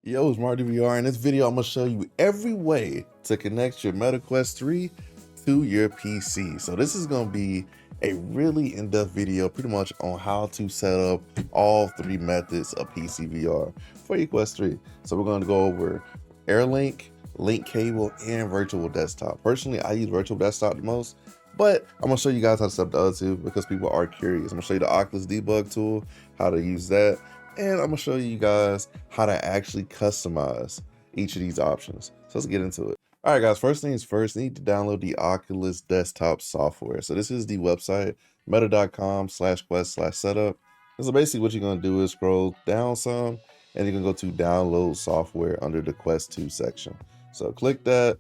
Yo, it's Marty VR. In this video, I'm gonna show you every way to connect your Meta Quest 3 to your PC. So this is gonna be a really in-depth video pretty much on how to set up all three methods of PCVR for your Quest 3. So we're gonna go over Airlink, link cable, and virtual desktop. Personally, I use virtual desktop the most, but I'm gonna show you guys how to set up the other two because people are curious. I'm gonna show you the Oculus debug tool, how to use that, and I'm gonna show you guys how to actually customize each of these options. So let's get into it. All right, guys, first things first, you need to download the Oculus desktop software. So this is the website, meta.com/quest/setup. And so basically what you're gonna do is scroll down some, and you can go to download software under the Quest 2 section. So click that,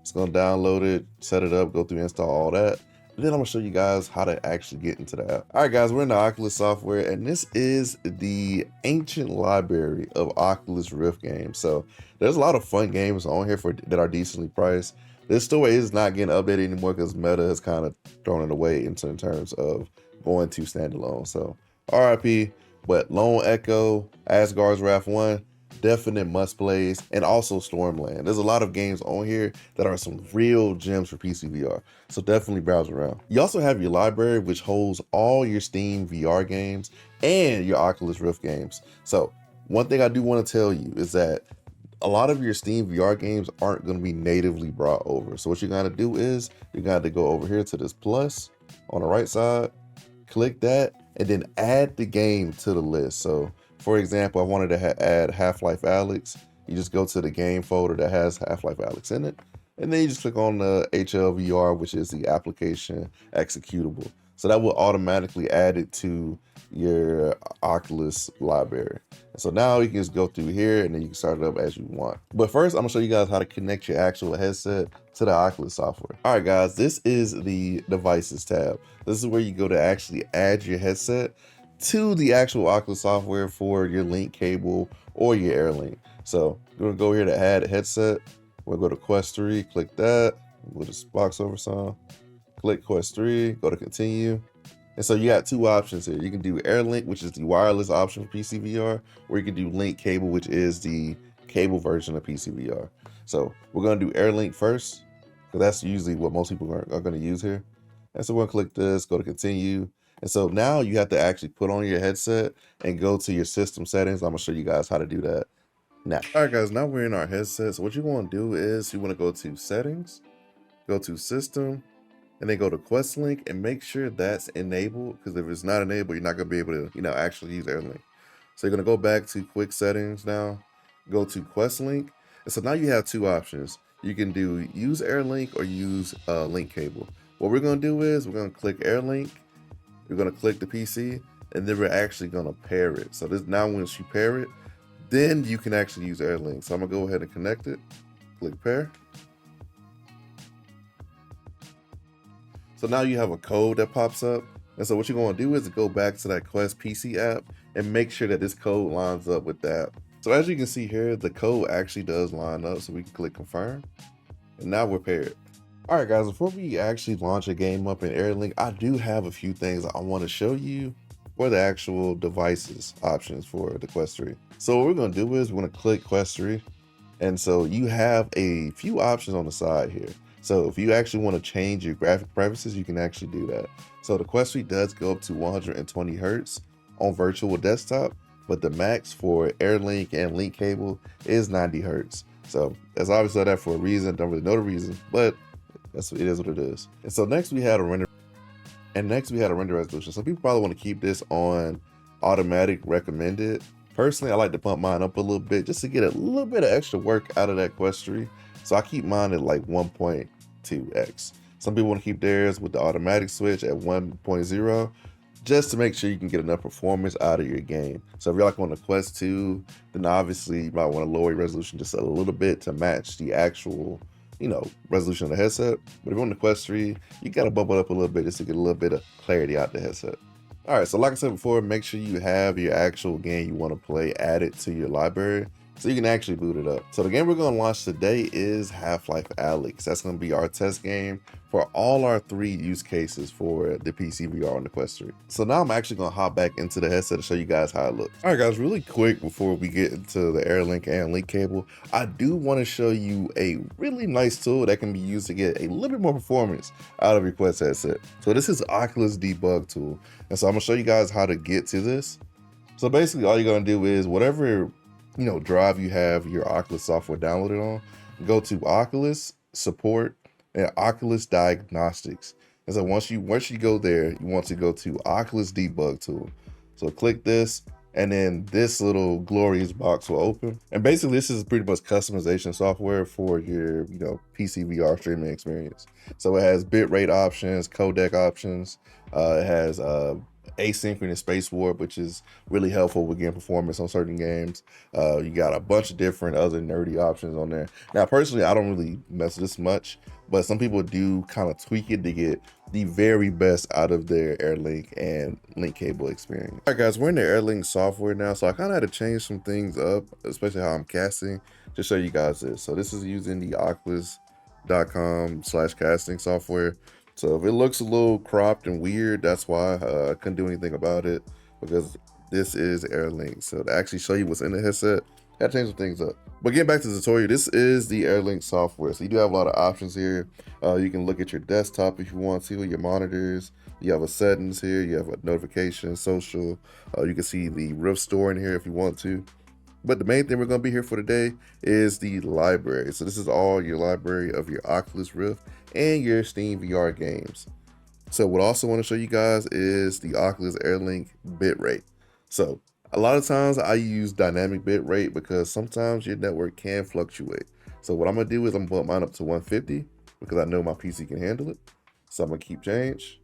it's gonna download it, set it up, go through install all that. And then I'm gonna show you guys how to actually get into the app. All right, guys, we're in the Oculus software, and this is the ancient library of Oculus Rift games. So there's a lot of fun games on here that are decently priced. This store is not getting updated anymore because Meta has kind of thrown it away in terms of going to standalone. So RIP, but Lone Echo, Asgard's Wrath 1, definite must plays, and also Stormland. There's a lot of games on here that are some real gems for PCVR, so definitely browse around. You also have your library, which holds all your Steam VR games and your Oculus Rift games. So one thing I do want to tell you is that a lot of your Steam VR games aren't going to be natively brought over. So what you're going to do is you're going to go over here to this plus on the right side, click that, and then add the game to the list. So for example, I wanted to add Half-Life Alyx. You just go to the game folder that has Half-Life Alyx in it, and then you just click on the HLVR, which is the application executable. So that will automatically add it to your Oculus library. So now you can just go through here and then you can start it up as you want. But first, I'm gonna show you guys how to connect your actual headset to the Oculus software. All right, guys, this is the devices tab. This is where you go to actually add your headset to the actual Oculus software for your link cable or your Airlink. So we're gonna go here to add a headset. We'll go to Quest 3, click that. We'll just box over some. Click Quest 3, go to continue. And so you got two options here. You can do Airlink, which is the wireless option for PCVR, or you can do link cable, which is the cable version of PCVR. So we're gonna do Airlink first, because that's usually what most people are gonna use here. And so we're gonna click this, go to continue. And so now you have to actually put on your headset and go to your system settings. I'm gonna show you guys how to do that now. All right, guys, now we're in our headset. So what you wanna do is you wanna go to settings, go to system, and then go to Quest Link and make sure that's enabled, because if it's not enabled, you're not gonna be able to, actually use Airlink. So you're gonna go back to quick settings now, go to Quest Link. And so now you have two options. You can do use Airlink or use link cable. What we're gonna do is we're gonna click Airlink, we're gonna click the PC, and then we're actually gonna pair it. So this now once you pair it, then you can actually use Airlink. So I'm gonna go ahead and connect it, click pair. So now you have a code that pops up. And so what you're gonna do is go back to that Quest PC app and make sure that this code lines up with that. So as you can see here, the code actually does line up, so we can click confirm. And now we're paired. All right, guys, before we actually launch a game up in Airlink, I do have a few things I wanna show you for the actual devices options for the Quest 3. So what we're gonna do is we're gonna click Quest 3. And so you have a few options on the side here. So if you actually want to change your graphic preferences, you can actually do that. So the Quest 3 does go up to 120 Hertz on virtual desktop, but the max for Airlink and link cable is 90 Hertz. So that's obviously that for a reason. Don't really know the reason, but it is what it is. And so next we had a render, resolution. Some people probably want to keep this on automatic recommended. Personally, I like to pump mine up a little bit just to get a little bit of extra work out of that Quest 3. So I keep mine at like 1.2x. Some people want to keep theirs with the automatic switch at 1.0 just to make sure you can get enough performance out of your game. So if you're like on the Quest 2, then obviously you might want to lower your resolution just a little bit to match the actual, resolution of the headset. But if you're on the Quest 3, you got to bump it up a little bit just to get a little bit of clarity out the headset. All right, so like I said before, make sure you have your actual game you want to play added to your library. So you can actually boot it up. So the game we're going to launch today is Half-Life Alyx. That's going to be our test game for all our 3 use cases for the PCVR on the Quest 3. So now I'm actually going to hop back into the headset to show you guys how it looks. All right, guys, really quick before we get into the Airlink and link cable, I do want to show you a really nice tool that can be used to get a little bit more performance out of your Quest headset. So this is Oculus Debug tool. And so I'm going to show you guys how to get to this. So basically all you're going to do is whatever drive you have your Oculus software downloaded on, go to Oculus Support and Oculus Diagnostics. And so once you go there, you want to go to Oculus Debug tool. So click this, and then this little glorious box will open. And basically this is pretty much customization software for your PCVR streaming experience. So it has bitrate options, codec options, it has asynchronous space warp, which is really helpful with game performance on certain games. You got a bunch of different other nerdy options on there. Now personally, I don't really mess with this much, but some people do kind of tweak it to get the very best out of their Airlink and link cable experience. All right guys, we're in the Airlink software now, so I kind of had to change some things up, especially how I'm casting, to show you guys this. So this is using the oculus.com/casting software. So if it looks a little cropped and weird, that's why I couldn't do anything about it, because this is Airlink. So to actually show you what's in the headset, I had to change some things up. But getting back to the tutorial, this is the Airlink software. So you do have a lot of options here. You can look at your desktop if you want to, your monitors. You have a settings here. You have a notification, social. You can see the Rift store in here if you want to. But the main thing we're going to be here for today is the library. So this is all your library of your Oculus Rift and your Steam VR games. So what I also want to show you guys is the Oculus Airlink bitrate. So a lot of times I use dynamic bitrate because sometimes your network can fluctuate. So what I'm going to do is I'm going to put mine up to 150 because I know my PC can handle it. So I'm going to keep change.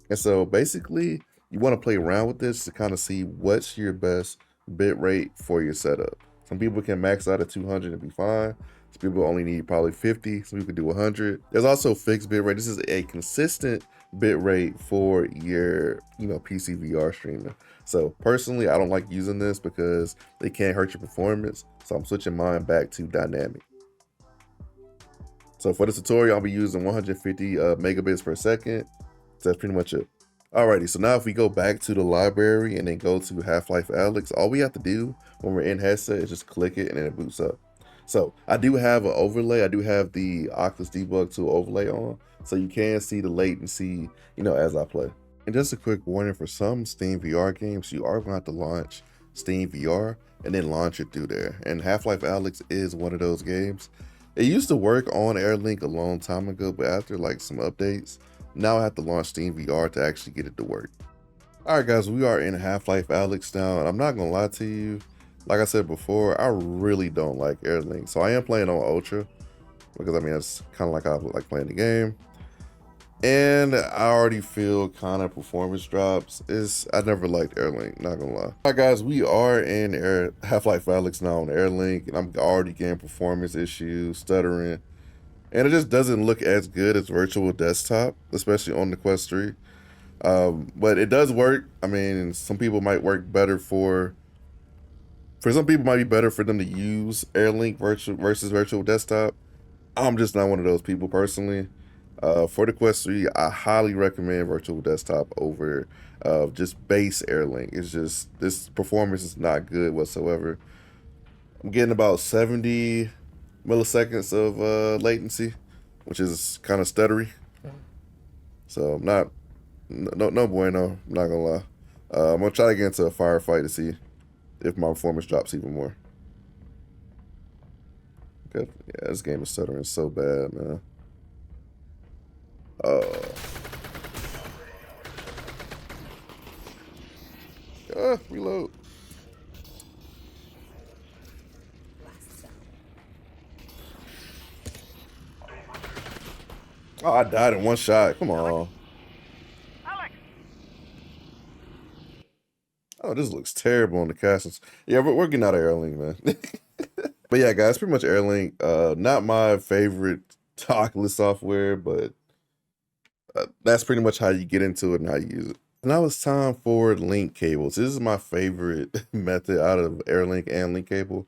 And so basically you want to play around with this to kind of see what's your best bit rate for your setup. Some people can max out at 200 and be fine. Some people only need probably 50. Some people can do 100. There's also fixed bit rate. This is a consistent bit rate for your PCVR streaming. So personally, I don't like using this because it can hurt your performance. So I'm switching mine back to dynamic. So for this tutorial, I'll be using 150 megabits per second. So that's pretty much it. Alrighty, so now if we go back to the library and then go to Half-Life Alyx, all we have to do when we're in headset is just click it and then it boots up. So I do have an overlay. I do have the Oculus Debug tool overlay on, so you can see the latency, as I play. And just a quick warning for some Steam VR games, you are going to have to launch Steam VR and then launch it through there. And Half-Life Alyx is one of those games. It used to work on Airlink a long time ago, but after some updates, now I have to launch Steam VR to actually get it to work. All right, guys, we are in Half-Life Alyx now, and I'm not gonna lie to you. Like I said before, I really don't like Airlink, so I am playing on Ultra because that's kind of like I like playing the game. And I already feel kind of performance drops. I never liked Airlink, not gonna lie. All right, guys, we are in Half-Life Alyx now on Airlink, and I'm already getting performance issues, stuttering. And it just doesn't look as good as virtual desktop, especially on the Quest 3. But it does work. Some people might work better for some people might be better for them to use Airlink versus virtual desktop. I'm just not one of those people personally. For the Quest 3, I highly recommend virtual desktop over just base Airlink. It's just, this performance is not good whatsoever. I'm getting about 70 milliseconds of latency, which is kind of stuttery. So no bueno, I'm not gonna lie. I'm gonna try to get into a firefight to see if my performance drops even more. Okay, yeah, this game is stuttering so bad, man. Reload. Oh, I died in one shot. Come on. Alyx. Oh, this looks terrible on the castings. Yeah, we're getting out of Airlink, man. But yeah, guys, pretty much Airlink. Not my favorite Oculus software, but that's pretty much how you get into it and how you use it. Now it's time for link cables. This is my favorite method out of Airlink and link cable.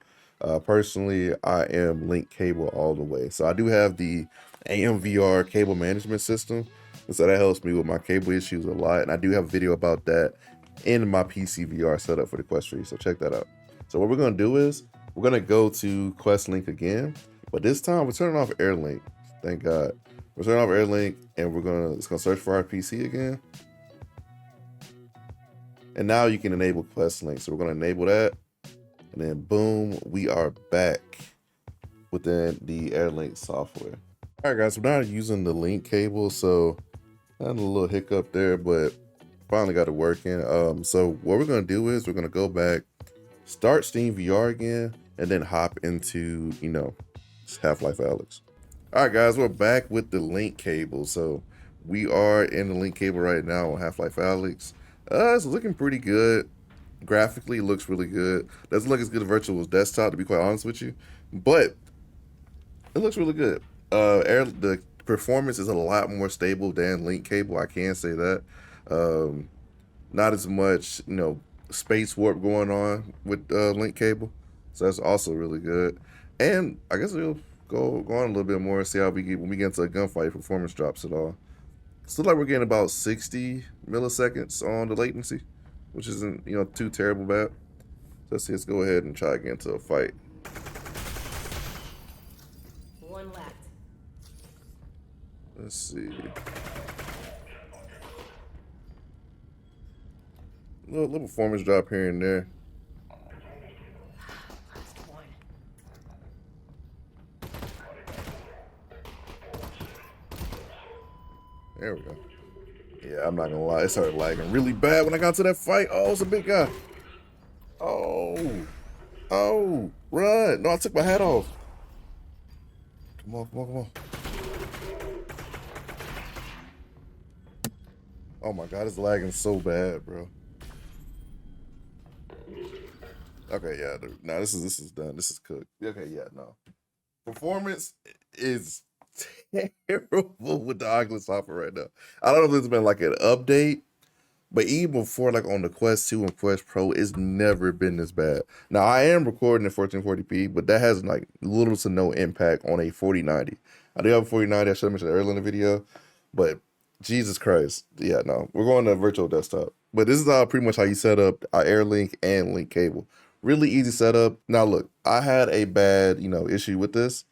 Personally, I am link cable all the way. So I do have the AMVR cable management system. And so that helps me with my cable issues a lot. And I do have a video about that in my PCVR setup for the Quest 3. So check that out. So what we're going to do is we're going to go to Quest Link again. But this time we're turning off Airlink. Thank God. We're turning off Airlink and it's going to search for our PC again. And now you can enable Quest Link. So we're going to enable that. And then boom, we are back within the Airlink software. All right, guys, so we're now using the link cable. So I had a little hiccup there, but finally got it working. So what we're going to do is we're going to go back, start Steam VR again, and then hop into, Half-Life Alyx. All right, guys, we're back with the link cable. So we are in the link cable right now on Half-Life Alyx. It's looking pretty good. Graphically, it looks really good. Doesn't look as good as virtual desktop, to be quite honest with you, but it looks really good. The performance is a lot more stable than link cable. I can say that. Not as much, space warp going on with link cable, so that's also really good. And I guess we'll go on a little bit more and see how when we get into a gunfight, performance drops at all. It's like we're getting about 60 milliseconds on the latency, which isn't, too terrible bad. So let's go ahead and try to get into a fight. One left. Let's see. Little performance drop here and there. Last one. There we go. Yeah, I'm not gonna lie, it started lagging really bad when I got to that fight. Oh, it's a big guy. Oh, run. No, I took my hat off. Come on. Oh my God, it's lagging so bad, bro. Okay, yeah, dude. No, this is done. This is cooked. Okay, yeah, no. Performance is terrible with the Oculus software right now. I don't know if there's been like an update, but even before, like on the Quest 2 and Quest Pro, it's never been this bad. Now, I am recording at 1440p, but that has like little to no impact on a 4090. I do have a 4090, I should have mentioned earlier in the video, but Jesus Christ. Yeah, no, we're going to virtual desktop. But this is pretty much how you set up our Airlink and link cable. Really easy setup. Now, look, I had a bad, issue with this,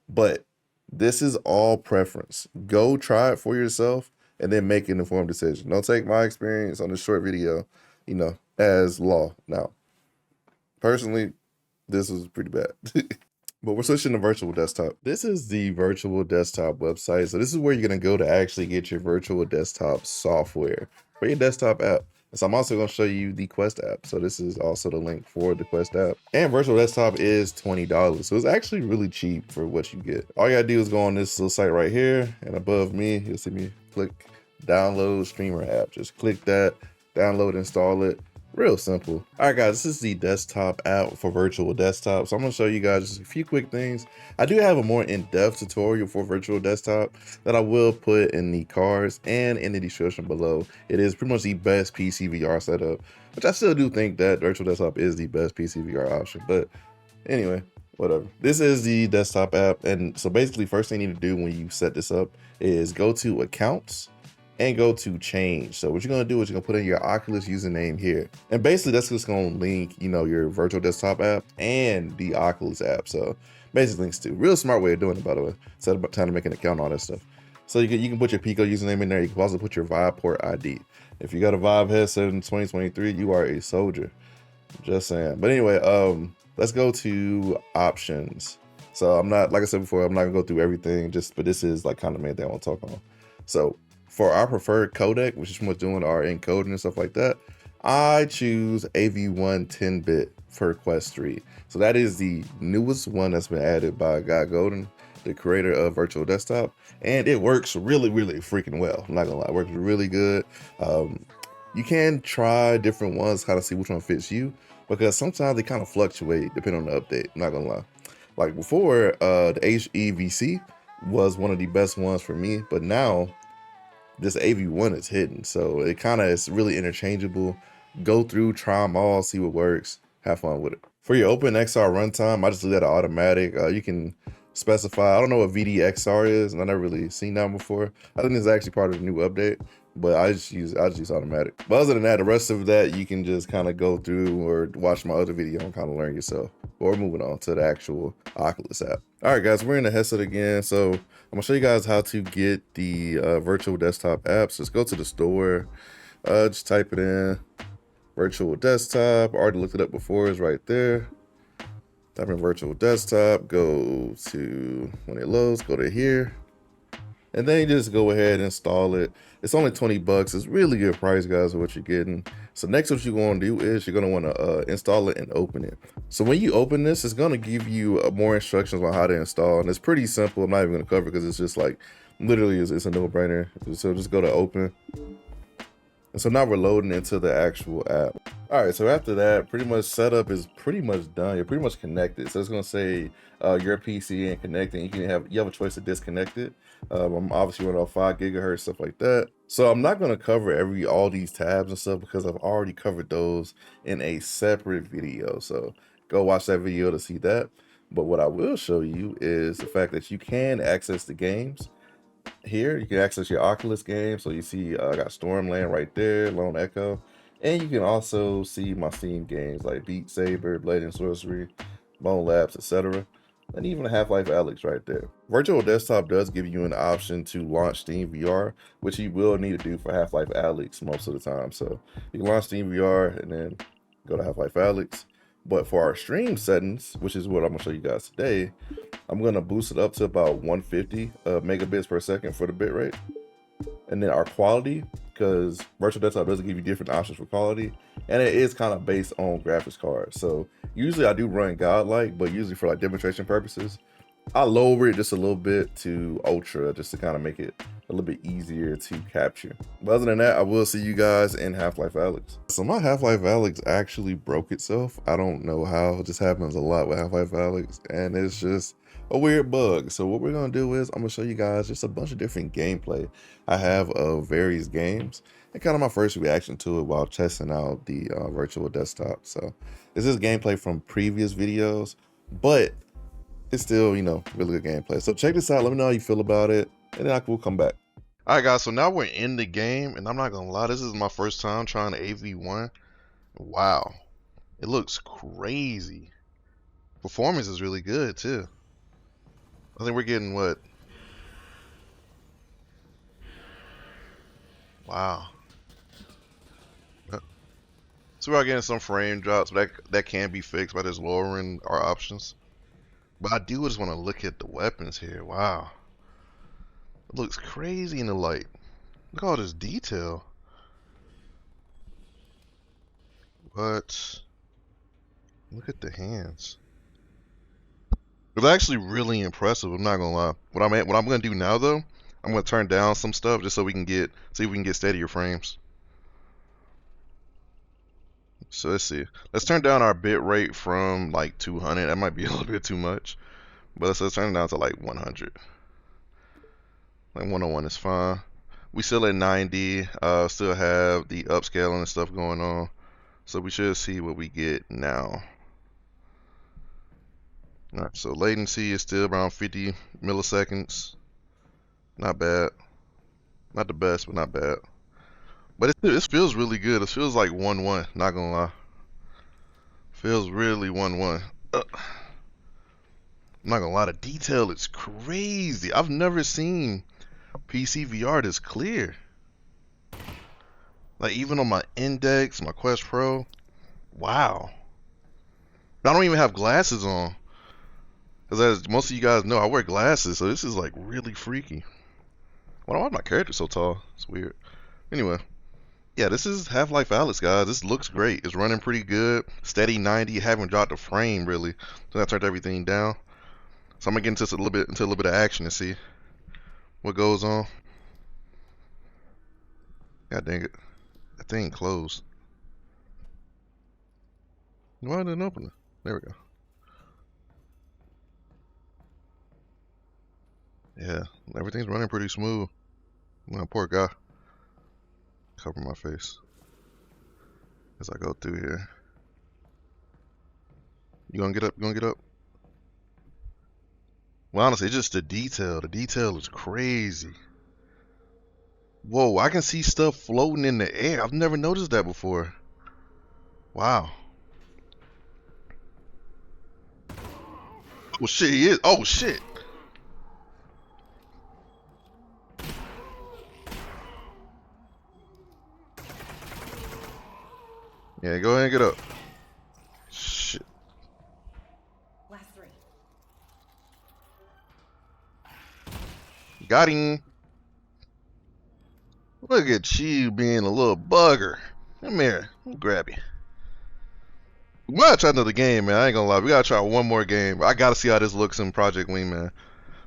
but this is all preference. Go try it for yourself and then make an informed decision. Don't take my experience on this short video, as law. Now, personally, this was pretty bad. But we're switching to virtual desktop. This is the virtual desktop website. So this is where you're gonna go to actually get your virtual desktop software for your desktop app. So I'm also gonna show you the Quest app. So this is also the link for the Quest app. And virtual desktop is $20. So it's actually really cheap for what you get. All you gotta do is go on this little site right here, and above me, you'll see me click download streamer app. Just click that, download, install it. Real simple. All right, guys, this is the desktop app for virtual desktop. So I'm gonna show you guys just a few quick things. I do have a more in-depth tutorial for virtual desktop that I will put in the cards and in the description below. It is pretty much the best PCVR setup, which I still do think that virtual desktop is the best PCVR option. But anyway, whatever. This is the desktop app. And so basically, first thing you need to do when you set this up is go to accounts and go to change. So what you're gonna do is you're gonna put in your Oculus username here. And basically that's just gonna link, your virtual desktop app and the Oculus app. So basically links to. Real smart way of doing it, by the way. Set up time to make an account, all that stuff. So you can put your Pico username in there. You can also put your Vive port ID. If you got a Vive headset in 2023, you are a soldier. Just saying. But anyway, let's go to options. So I'm not, like I said before, I'm not gonna go through everything, but this is like kind of the main thing I want to talk on. So for our preferred codec, which is what's doing our encoding and stuff like that, I choose AV1 10-bit for Quest 3. So that is the newest one that's been added by Guy Golden, the creator of Virtual Desktop. And it works really, really freaking well. I'm not gonna lie, it works really good. You can try different ones, kind of see which one fits you, because sometimes they kind of fluctuate depending on the update. I'm not gonna lie. Like before, the HEVC was one of the best ones for me, but now this AV1 is hidden. So it kind of is really interchangeable. Go through, try them all, see what works, have fun with it. For your OpenXR runtime, I just do that automatic. You can specify, I don't know what VDXR is, and I never really seen that before. I think this is actually part of the new update, but I just use automatic. But other than that, the rest of that you can just kind of go through or watch my other video and kind of learn yourself. But we're moving on to the actual Oculus app. All right, guys, we're in the headset again. So I'm gonna show you guys how to get the virtual desktop apps. Just go to the store, just type it in. Virtual desktop, already looked it up before, is right there. Type in virtual desktop, go to, when it loads, go to here. And then you just go ahead and install it. It's only 20 bucks. It's really good price, guys, for what you're getting. So next, what you're going to do is you're going to want to install it and open it. So when you open this, it's going to give you more instructions on how to install. And it's pretty simple. I'm not even going to cover it because it's just like, literally, it's a no-brainer. So just go to open. And so now we're loading into the actual app. All right, so after that, pretty much setup is pretty much done. You're pretty much connected. So it's gonna say your PC ain't connecting. You have a choice to disconnect it. I'm obviously running off 5 gigahertz, stuff like that. So I'm not gonna cover all these tabs and stuff because I've already covered those in a separate video. So go watch that video to see that. But what I will show you is the fact that you can access the games. Here you can access your Oculus game. So you see I got Stormland right there, Lone Echo, and you can also see my Steam games like Beat Saber, Blade and Sorcery, Bone Labs, etc. And even Half-Life Alyx right there. Virtual Desktop does give you an option to launch Steam VR, which you will need to do for Half-Life Alyx most of the time. So you can launch Steam VR and then go to Half-Life Alyx. But for our stream settings, which is what I'm gonna show you guys today, I'm gonna boost it up to about 150 megabits per second for the bitrate. And then our quality, because virtual desktop doesn't give you different options for quality, and it is kind of based on graphics cards. So usually I do run godlike, but usually for like demonstration purposes, I lower it just a little bit to ultra, just to kind of make it a little bit easier to capture. But other than that, I will see you guys in Half-Life Alyx. So my Half-Life Alyx actually broke itself. I don't know how. It just happens a lot with Half-Life Alyx, and it's just a weird bug. So what we're gonna do is I'm gonna show you guys just a bunch of different gameplay I have of various games, and kind of my first reaction to it while testing out the virtual desktop. So this is gameplay from previous videos, but it's still, you know, really good gameplay. So check this out. Let me know how you feel about it, and then we'll come back. All right, guys. So now we're in the game, and I'm not gonna lie, this is my first time trying AV1. Wow, it looks crazy. Performance is really good too. I think we're getting what? Wow. So we're getting some frame drops, but that can be fixed by just lowering our options. But I do just want to look at the weapons here. Wow. It looks crazy in the light. Look at all this detail. But look at the hands. It's actually really impressive. I'm not gonna lie. What I'm gonna do now though, I'm gonna turn down some stuff just so we can see if we can get steadier frames. So let's see. Let's turn down our bit rate from like 200. That might be a little bit too much. But let's turn it down to like 100. Like 101 is fine. We still at 90. Still have the upscaling and stuff going on. So we should see what we get now. Alright, so latency is still around 50 milliseconds. Not bad. Not the best, but not bad. But it feels really good. It feels like 1-1, not gonna lie. Feels really 1-1. I'm not gonna lie, the detail is crazy. I've never seen PCVR this clear. Like even on my Index, my Quest Pro, wow. I don't even have glasses on. Because as most of you guys know, I wear glasses, so this is like really freaky. Why is my character so tall? It's weird. Anyway, yeah, this is Half-Life Alyx, guys. This looks great. It's running pretty good. Steady 90. Haven't dropped a frame really. So I turned everything down. So I'm gonna get into a little bit of action and see what goes on. God dang it, that thing closed. Why didn't it open it? There we go. Yeah, everything's running pretty smooth. My poor guy. Cover my face as I go through here. You gonna get up? You gonna get up? Well, honestly, it's just the detail. The detail is crazy. Whoa, I can see stuff floating in the air. I've never noticed that before. Wow. Oh shit, he is. Oh shit. Yeah, go ahead and get up. Shit. Last three. Got him. Look at you being a little bugger. Come here. Let me grab you. We gotta try another game, man. I ain't gonna lie. We gotta try one more game. I gotta see how this looks in Project Wingman.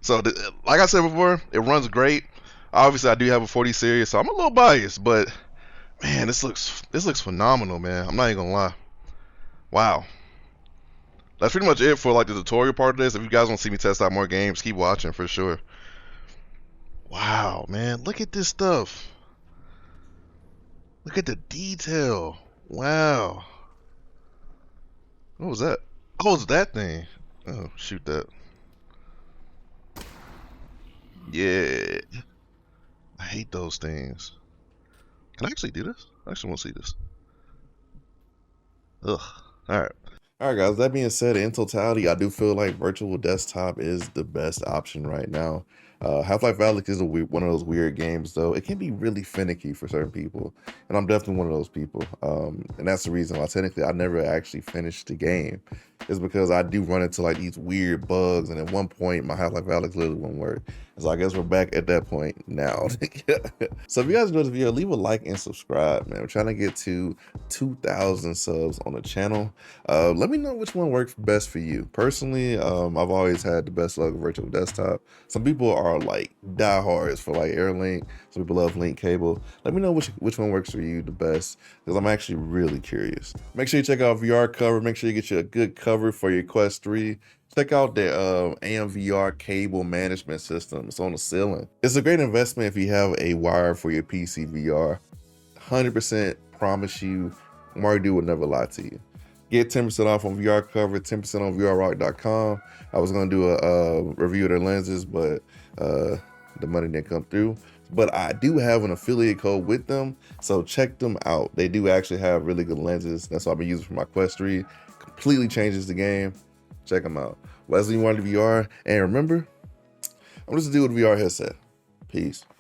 So, like I said before, it runs great. Obviously, I do have a 40 series, so I'm a little biased, but man, this looks phenomenal, man. I'm not even gonna lie. Wow. That's pretty much it for like the tutorial part of this. If you guys want to see me test out more games, keep watching for sure. Wow, man, look at this stuff. Look at the detail. Wow. What was that? Oh, it's that thing. Oh, shoot that. Yeah. I hate those things. Can I actually do this? I actually want to see this. Ugh. Alright. All right, guys, that being said, in totality, I do feel like virtual desktop is the best option right now. Half-Life Alyx is one of those weird games, though. It can be really finicky for certain people, and I'm definitely one of those people. And that's the reason why technically I never actually finished the game, is because I do run into like these weird bugs, and at one point my Half-Life Alyx literally won't work. So I guess we're back at that point now. So if you guys enjoyed the video, leave a like and subscribe, man. We're trying to get to 2,000 subs on the channel. Let me know which one works best for you. Personally, I've always had the best luck with virtual desktop. Some people are like diehards for like Airlink. Some people love link cable. Let me know which one works for you the best, because I'm actually really curious. Make sure you check out VR cover. Make sure you get you a good cover for your Quest 3. Check out the AMVR cable management system. It's on the ceiling. It's a great investment if you have a wire for your PCVR. 100% promise you, Mardu will never lie to you. Get 10% off on VR cover, 10% on VRrock.com. I was gonna do a review of their lenses, but the money didn't come through. But I do have an affiliate code with them, so check them out. They do actually have really good lenses. That's what I've been using for my Quest 3. Completely changes the game. Check them out. Wesley wanted VR, and remember, I'm just a dude with a VR headset. Peace.